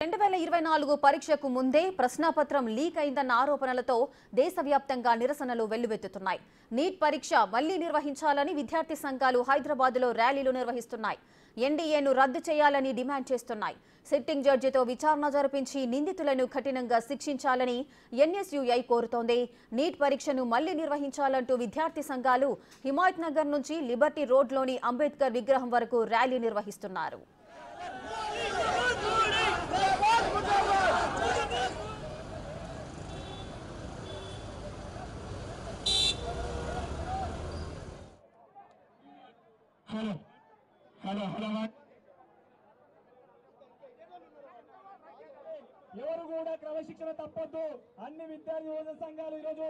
2024 పరీక్షకు ముందే ప్రశ్నాపత్రం లీక్ అయిందన్న ఆరోపణలతో దేశవ్యాప్తంగా నిరసనలు వెల్లువెత్తుతున్నాయి. నీట్ పరీక్ష మళ్లీ నిర్వహించాలని విద్యార్థి సంఘాలు హైదరాబాద్లో ర్యాలీలు నిర్వహిస్తున్నాయి. ఎన్డీఏను రద్దు చేయాలని డిమాండ్ చేస్తున్నాయి. సిట్టింగ్ జడ్జితో విచారణ జరిపించి నిందితులను కఠినంగా శిక్షించాలని ఎన్ఎస్యుఐ కోరుతోంది. నీట్ పరీక్షను మళ్లీ నిర్వహించాలంటూ విద్యార్థి సంఘాలు హిమాయత్ నగర్ నుంచి లిబర్టీ రోడ్లోని అంబేద్కర్ విగ్రహం వరకు ర్యాలీ నిర్వహిస్తున్నారు. ఎవరు కూడా క్రమశిక్షణ తప్పొద్దు. అన్ని విద్యార్థి యువజన సంఘాలు ఈరోజు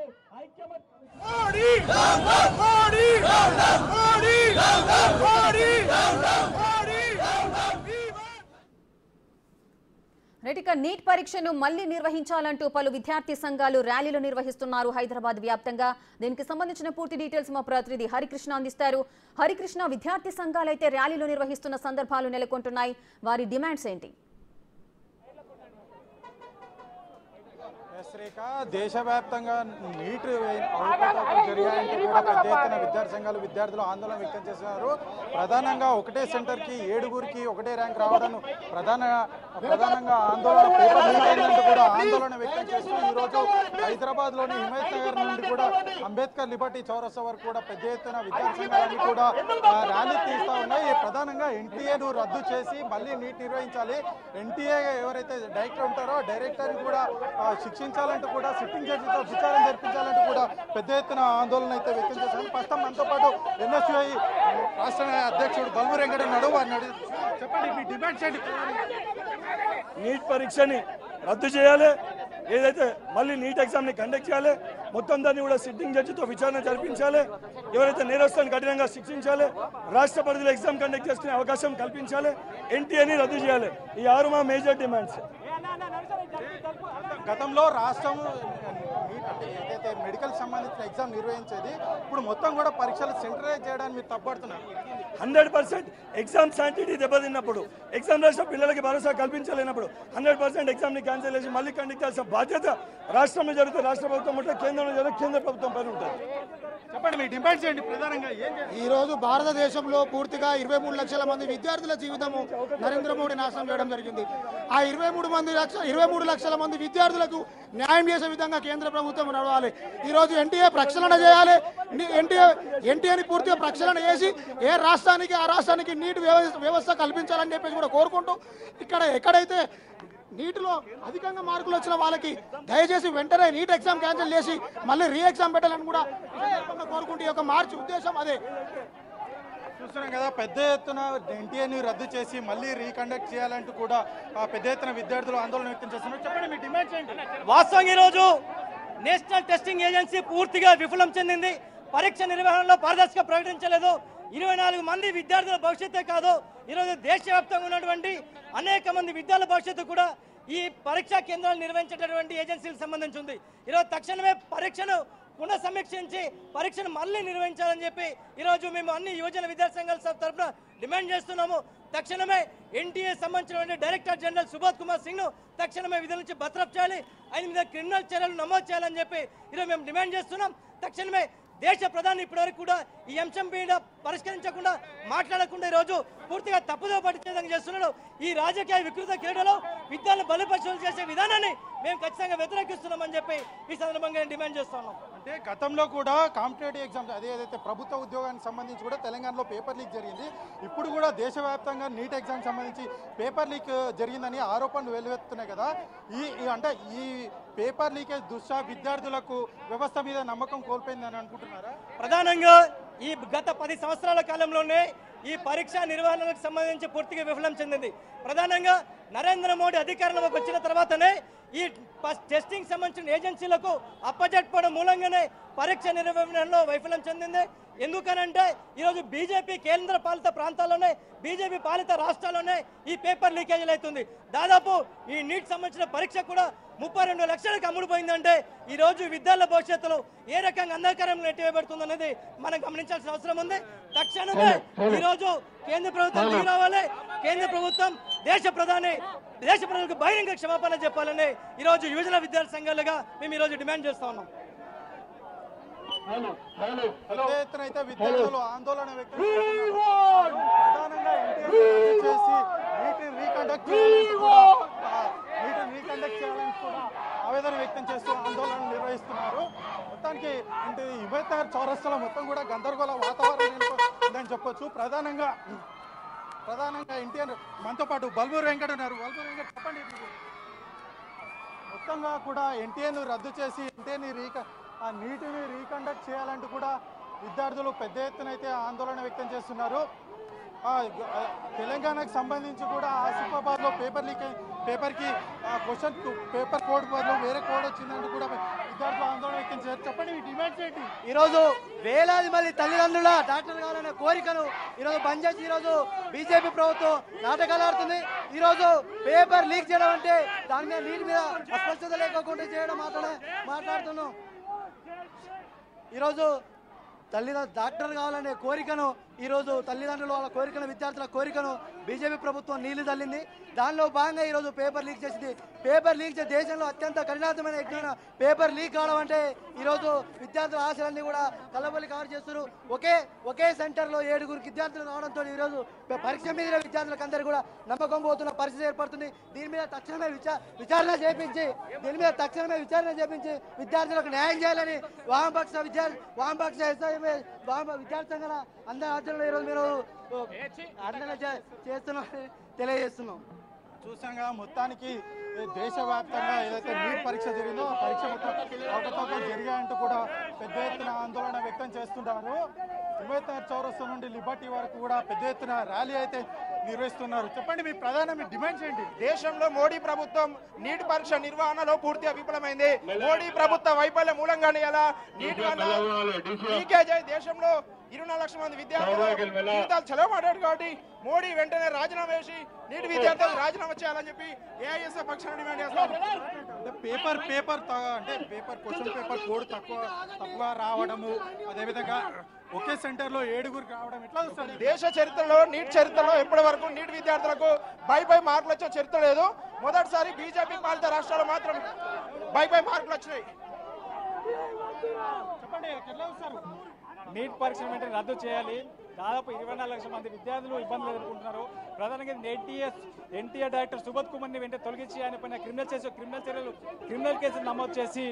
ఇక నీట్ పరీక్షను మళ్లీ నిర్వహించాలంటూ పలు విద్యార్థి సంఘాలు ర్యాలీలు నిర్వహిస్తున్నారు హైదరాబాద్ వ్యాప్తంగా. దీనికి సంబంధించిన పూర్తి డీటెయిల్స్ మా ప్రతినిధి హరికృష్ణ అందిస్తారు. హరికృష్ణ, విద్యార్థి సంఘాలు అయితే ర్యాలీలు నిర్వహిస్తున్న సందర్భాలు నెలకొంటున్నాయి. వారి డిమాండ్స్ ఏంటి? దేశవ్యాప్తంగా నీట్ అవకతవకలు జరిగాయంటూ కూడా పెద్ద ఎత్తున విద్యార్థి సంఘాలు విద్యార్థులు ఆందోళన వ్యక్తం చేస్తున్నారు. ప్రధానంగా ఒకటే సెంటర్కి 7గురికి ఒకటే ర్యాంక్ రావడం ప్రధానంగా ఆందోళన పేపర్ లీక్ అయిందంటూ కూడా ఆందోళన వ్యక్తం చేస్తూ ఈరోజు హైదరాబాద్లోని హిమాయత్ నగర్ నుండి కూడా అంబేద్కర్ లిబర్టీ చౌరస్తా వరకు కూడా పెద్ద ఎత్తున విద్యార్థి సంఘాలన్నీ కూడా ర్యాలీ తీస్తూ ఉన్నాయి. ప్రధానంగా ఎన్టీఏను రద్దు చేసి మళ్ళీ నీట్ నిర్వహించాలి. ఎన్టీఏ ఎవరైతే డైరెక్టర్ ఉంటారో డైరెక్టర్ని కూడా శిక్షించాలంటూ కూడా సిట్టింగ్ జడ్జితో విచారణ జరిపించాలంటూ కూడా పెద్ద ఎత్తున ఆందోళన అయితే వ్యక్తం చేశారు. ప్రస్తుతం మనతో పాటు ఎన్ఎస్యుఐ రాష్ట్ర అధ్యక్షుడు బల్ము వెంకట ఉన్నాడు. వారిని చెప్పండి, మీ డిమాండ్స్ ఏంటి? నీట్ పరీక్షని రద్దు చేయాలి, ఏదైతే మళ్ళీ నీట్ ఎగ్జామ్ని కండక్ట్ చేయాలి, మొత్తం దాన్ని కూడా సిట్టింగ్ జడ్జితో విచారణ జరిపించాలి, ఎవరైతే నేరస్తులను కఠినంగా శిక్షించాలి, రాష్ట్ర పరిధిలో ఎగ్జామ్ కండక్ట్ చేసుకునే అవకాశం కల్పించాలి, ఎన్టీఏని రద్దు చేయాలి. ఈ 6 మా మేజర్ డిమాండ్స్. గతంలో రాష్ట్రం ఏదైతే మెడికల్ సంబంధించిన ఎగ్జామ్ నిర్వహించేది, ఇప్పుడు మొత్తం కూడా పరీక్షలు సెంట్రలైజ్ చేయడానికి మీరు తప్పడుతున్నారు. 100% ఎగ్జామ్ శాంటిటీ దెబ్బతిన్నప్పుడు, ఎగ్జామ్ రాసిన పిల్లలకి భరోసా కల్పించలేనప్పుడు 100% ఎగ్జామ్ని క్యాన్సిల్ చేసి మళ్ళీ కండక్ట్ చేయాల్సిన బాధ్యత రాష్ట్రంలో జరిగితే రాష్ట్ర ప్రభుత్వం ఉంటుంది, కేంద్రంలో జరిగితే కేంద్ర ప్రభుత్వం పైన ఉంటుంది. చెప్పండి, మీ డిమాండ్స్ ఏంటి? ప్రధానంగా ఈ రోజు భారతదేశంలో పూర్తిగా 23 లక్షల మంది విద్యార్థుల జీవితము నరేంద్ర మోడీ నాశనం చేయడం జరిగింది. ఆ 23 లక్షల మంది విద్యార్థులకు న్యాయం చేసే విధంగా కేంద్ర ప్రభుత్వం నడవాలి. ఈ రోజు ఎన్టీఏ ప్రక్షాళన చేయాలి. ఎన్టీఏని పూర్తిగా ప్రక్షాళన చేసి ఏ రాష్ట్రానికి ఆ రాష్ట్రానికి నీటి వ్యవస్థ కల్పించాలని చెప్పేసి కూడా కోరుకుంటూ, ఎక్కడైతే నీటిలో అధికంగా మార్కులు వచ్చిన వాళ్ళకి దయచేసి వెంటనే నీట్ ఎగ్జామ్ క్యాన్సిల్ చేసి మళ్ళీ రీ ఎగ్జామ్ పెట్టాలని కూడా కోరుకుంటూ ఈ యొక్క మార్చి ఉద్దేశం అదే. చూస్తున్నాం కదా, పెద్ద ఎత్తున ఎన్టీఏని రద్దు చేసి మళ్ళీ రీకండక్ట్ చేయాలంటూ కూడా పెద్ద ఎత్తున విద్యార్థులు ఆందోళన వ్యక్తం చేస్తున్నారు. చెప్పండి, మీ డిమాండ్స్ ఏంటి? వాస్తవంగా ఈరోజు నేషనల్ టెస్టింగ్ ఏజెన్సీ పూర్తిగా విఫలం చెందింది. పరీక్ష నిర్వహణలో పారదర్శక ప్రకటించలేదు. 24 మంది విద్యార్థుల భవిష్యత్తే కాదు, ఈరోజు దేశవ్యాప్తంగా ఉన్నటువంటి అనేక మంది విద్యార్థుల భవిష్యత్తు కూడా ఈ పరీక్షా కేంద్రాలు నిర్వహించేటటువంటి ఏజెన్సీలకు సంబంధించి ఉంది. ఈరోజు తక్షణమే పరీక్షను పునఃసమీక్షించి పరీక్షను మళ్ళీ నిర్వహించాలని చెప్పి ఈరోజు మేము అన్ని యువజన విద్యార్థి సంఘాల తరఫున డిమాండ్ చేస్తున్నాము. తక్షణమే ఎన్టీఏ సంబంధించినటువంటి డైరెక్టర్ జనరల్ సుబోధ్ కుమార్ సింగ్ను తక్షణమే విధుల నుంచి బర్తరఫ్ చేయాలి, ఆయన మీద క్రిమినల్ చర్యలు నమోదు చేయాలని చెప్పి ఈరోజు మేము డిమాండ్ చేస్తున్నాం. తక్షణమే దేశ ప్రధాని ఇప్పటివరకు కూడా ఈ అంశం మీద పరిష్కరించకుండా మాట్లాడకుండా ఈరోజు పూర్తిగా తప్పుదో పట్టించేదని చేస్తున్నాడు. ఈ రాజకీయ వికృత క్రీడలో విద్యార్థులను బలిపశువులు చేసే విధానాన్ని మేము ఖచ్చితంగా వ్యతిరేకిస్తున్నామని చెప్పి ఈ సందర్భంగా డిమాండ్ చేస్తున్నాం. అంటే గతంలో కూడా కాంపిటేటివ్ ఎగ్జామ్స్ ఏదైతే ప్రభుత్వ ఉద్యోగానికి సంబంధించి కూడా తెలంగాణలో పేపర్ లీక్ జరిగింది. ఇప్పుడు కూడా దేశవ్యాప్తంగా నీట్ ఎగ్జామ్ సంబంధించి పేపర్ లీక్ జరిగిందని ఆరోపణలు వెల్లువెత్తున్నాయి కదా. ఈ పేపర్ లీకేజ్ దృష్ట్యా విద్యార్థులకు వ్యవస్థ మీద నమ్మకం కోల్పోయిందని అనుకుంటున్నారా? ప్రధానంగా ఈ గత 10 సంవత్సరాల కాలంలోనే ఈ పరీక్షా నిర్వహణకు సంబంధించి పూర్తిగా విఫలం చెందింది. ప్రధానంగా నరేంద్ర మోడీ అధికారంలోకి వచ్చిన తర్వాతనే ఈ టెస్టింగ్ సంబంధించిన ఏజెన్సీలకు అప్పచెప్పడం మూలంగానే పరీక్ష నిర్వహణలో వైఫల్యం చెందింది. ఎందుకనంటే ఈరోజు బీజేపీ కేంద్ర పాలిత ప్రాంతాల్లోనే, బీజేపీ పాలిత రాష్ట్రాల్లోనే ఈ పేపర్ లీకేజీలు అవుతుంది. దాదాపు ఈ నీట్ సంబంధించిన పరీక్ష కూడా 32 లక్షలకు అమ్ముడుపోయిందంటే ఈరోజు విద్యార్థుల భవిష్యత్తులో ఏ రకంగా అంధకారం నెట్టివేయబడుతుంది అనేది మనం గమనించాల్సిన అవసరం ఉంది. తక్షణమే ఈరోజు కేంద్ర ప్రభుత్వం దిగి రావాలి. కేంద్ర ప్రభుత్వం దేశ ప్రజలకు బహిరంగ క్షమాపణ చెప్పాలని ఈరోజు యువజన విద్యార్థి సంఘాలుగా మేము ఈరోజు డిమాండ్ చేస్తా ఉన్నాం. పెద్ద ఎత్తున అయితే విద్యార్థులు ఆందోళన వ్యక్తం చేస్తున్నారు. ప్రధానంగా ఎన్టీఆర్ చేసి నీటిని రీకండక్ట్ చేయాలని కూడా ఆవేదన వ్యక్తం చేస్తూ ఆందోళన నిర్వహిస్తున్నారు. మొత్తానికి అంటే హిమేతార్ చౌరస్తాలో మొత్తం కూడా గందరగోళ వాతావరణం ఉందని చెప్పొచ్చు. ప్రధానంగా ఎన్టీఆర్ మనతో పాటు బల్మూరు వెంకట ఉన్నారు. బల్మూరు వెంకట చెప్పండి. మొత్తంగా కూడా ఎన్టీఆర్ను రద్దు చేసి నీటిని రీకండక్ట్ చేయాలంటూ కూడా విద్యార్థులు పెద్ద ఎత్తున అయితే ఆందోళన వ్యక్తం చేస్తున్నారు. తెలంగాణకు సంబంధించి కూడా ఆసిఫాబాద్లో పేపర్కి క్వశ్చన్ పేపర్ కోడ్ బదులు వేరే కోడ్ వచ్చిందంటూ కూడా విద్యార్థులు ఆందోళన వ్యక్తం చేశారు. చెప్పండి మీ డిమాండ్స్ ఏంటి? ఈరోజు వేలాది మంది తల్లిదండ్రుల డాక్టర్ కావాలనే కోరికను ఈరోజు బంద్ చేసి ఈరోజు బీజేపీ ప్రభుత్వం నాటకాలు ఆడుతుంది. ఈరోజు పేపర్ లీక్ చేయడం అంటే దాని మీద నీటి మీద అస్పష్టత లేకుండా చేయడం మాట్లాడుతున్నాం. ఈరోజు డాక్టర్ కావాలనే కోరికను ఈరోజు తల్లిదండ్రులు వాళ్ళ కోరికను విద్యార్థుల కోరికను బీజేపీ ప్రభుత్వం నీళ్లు తల్లింది. దానిలో భాగంగా ఈరోజు పేపర్ లీక్ చేసింది. పేపర్ లీక్ చేసి దేశంలో అత్యంత కఠినాత్మైన యజ్ఞమైన పేపర్ లీక్ కావడం అంటే ఈరోజు విద్యార్థుల ఆశలన్నీ కూడా కలబలి కవర్ చేస్తున్నారు. ఒకే సెంటర్లో 7 విద్యార్థులు రావడంతో ఈరోజు పరీక్ష మీద విద్యార్థులకు అందరూ కూడా నమ్మకం పోతున్న పరిస్థితి ఏర్పడుతుంది. దీని మీద తక్షణమే విచారణ చేపించి విద్యార్థులకు న్యాయం చేయాలని వామపక్ష విద్యార్థి సంఘాల అందరి ఆచరణలో ఈరోజు మీరు ఆందోళన చేస్తున్నామని తెలియజేస్తున్నాం. చూసాగా మొత్తానికి దేశవ్యాప్తంగా ఏదైతే నీట్ పరీక్ష జరిగిందో ఆ పరీక్ష మొత్తం అవకతవకలు జరిగాయంటూ కూడా పెద్ద ఎత్తున ఆందోళన వ్యక్తం చేస్తున్నారు. హిమేతార్ చౌరస్తా నుండి లిబర్టీ వరకు కూడా పెద్ద ఎత్తున ర్యాలీ అయితే నిర్వహిస్తున్నారు. చెప్పండి మీ డిమాండ్స్ ఏంటి? దేశంలో మోడీ ప్రభుత్వం నీట్ పరీక్ష నిర్వహణలో పూర్తిగా విఫలమైంది. మోడీ ప్రభుత్వ వైఫల్యం మూలంగానే ఇలా నీట్ లీకేజ్ అయి దేశంలో 24 లక్షల మంది విద్యార్థులు జీవితాలు చెలవబడ్డారు. కాబట్టి మోడీ వెంటనే రాజీనామా చేసి నీటి విద్యార్థులకు రాజీనామా చేయాలని చెప్పి ఏఐఎస్ఎఫ్ పక్షాన డిమాండ్ చేస్తారు. పేపర్ క్వశ్చన్ పేపర్ కోడ్ తక్కువ రావడము, అదేవిధంగా ఒకే సెంటర్ లో 7 రావడం ఎట్లా చూస్తారు? దేశ చరిత్రలో నీట్ చరిత్రలో ఎప్పటి వరకు నీట్ విద్యార్థులకు బై మార్కులు వచ్చే చరిత్ర లేదు. మొదటిసారి బీజేపీ పాలిత రాష్ట్రాల్లో మాత్రం బై మార్కులు వచ్చినాయి. చెప్పండి ఎట్లా చూస్తారు? నీట్ పరీక్ష వెంటనే రద్దు చేయాలి. దాదాపు 24 లక్షల మంది విద్యార్థులు ఇబ్బందులు ఎదుర్కొంటున్నారు. ప్రధానంగా ఎన్టీఆర్ డైరెక్టర్ సుబోధ్ కుమార్ని వెంటనే తొలగించి ఆయన పైన క్రిమినల్ కేసులు నమోదు చేసి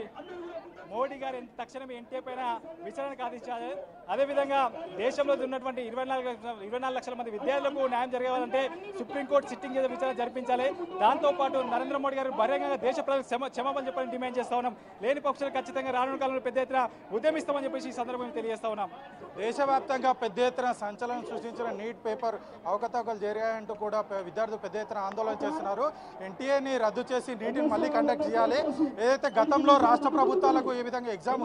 మోడీ గారు తక్షణమే ఎన్టీఆర్ పైన విచారణకు ఆదేశించాలి. అదేవిధంగా దేశంలో ఉన్నటువంటి 24 లక్షల మంది విద్యార్థులకు న్యాయం జరగాలంటే సుప్రీంకోర్టు సిట్టింగ్ విచారణ జరిపించాలి. దాంతోపాటు నరేంద్ర మోడీ గారు బహిరంగంగా దేశ ప్రజలకు క్షమాపణ చెప్పాలని డిమాండ్ చేస్తా ఉన్నాం. లేని పక్షాలు ఖచ్చితంగా రానున్న కాలంలో పెద్ద ఎత్తున ఉద్యమిస్తామని చెప్పేసి ఈ సందర్భంగా తెలియజేస్తా ఉన్నాం. దేశవ్యాప్తంగా పెద్ద ఎత్తున సంచలనం సృష్టించిన నీట్ పేపర్ అవకతవకలు జరిగాయంటూ కూడా విద్యార్థులు పెద్ద ఎత్తున ఆందోళన చేస్తున్నారు. ఎన్టీఏని రద్దు చేసి నీటిని మళ్ళీ కండక్ట్ చేయాలి. ఏదైతే గతంలో రాష్ట్ర ప్రభుత్వాలకు ఏ విధంగా ఎగ్జామ్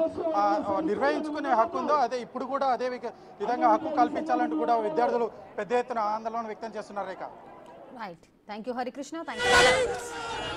నిర్వహించుకునే హక్కు ఉందో అదే ఇప్పుడు కూడా అదే విధంగా హక్కు కల్పించాలంటూ కూడా విద్యార్థులు పెద్ద ఎత్తున ఆందోళన వ్యక్తం చేస్తున్నారు. Rekha right. Thank you Harikrishna. Thank you.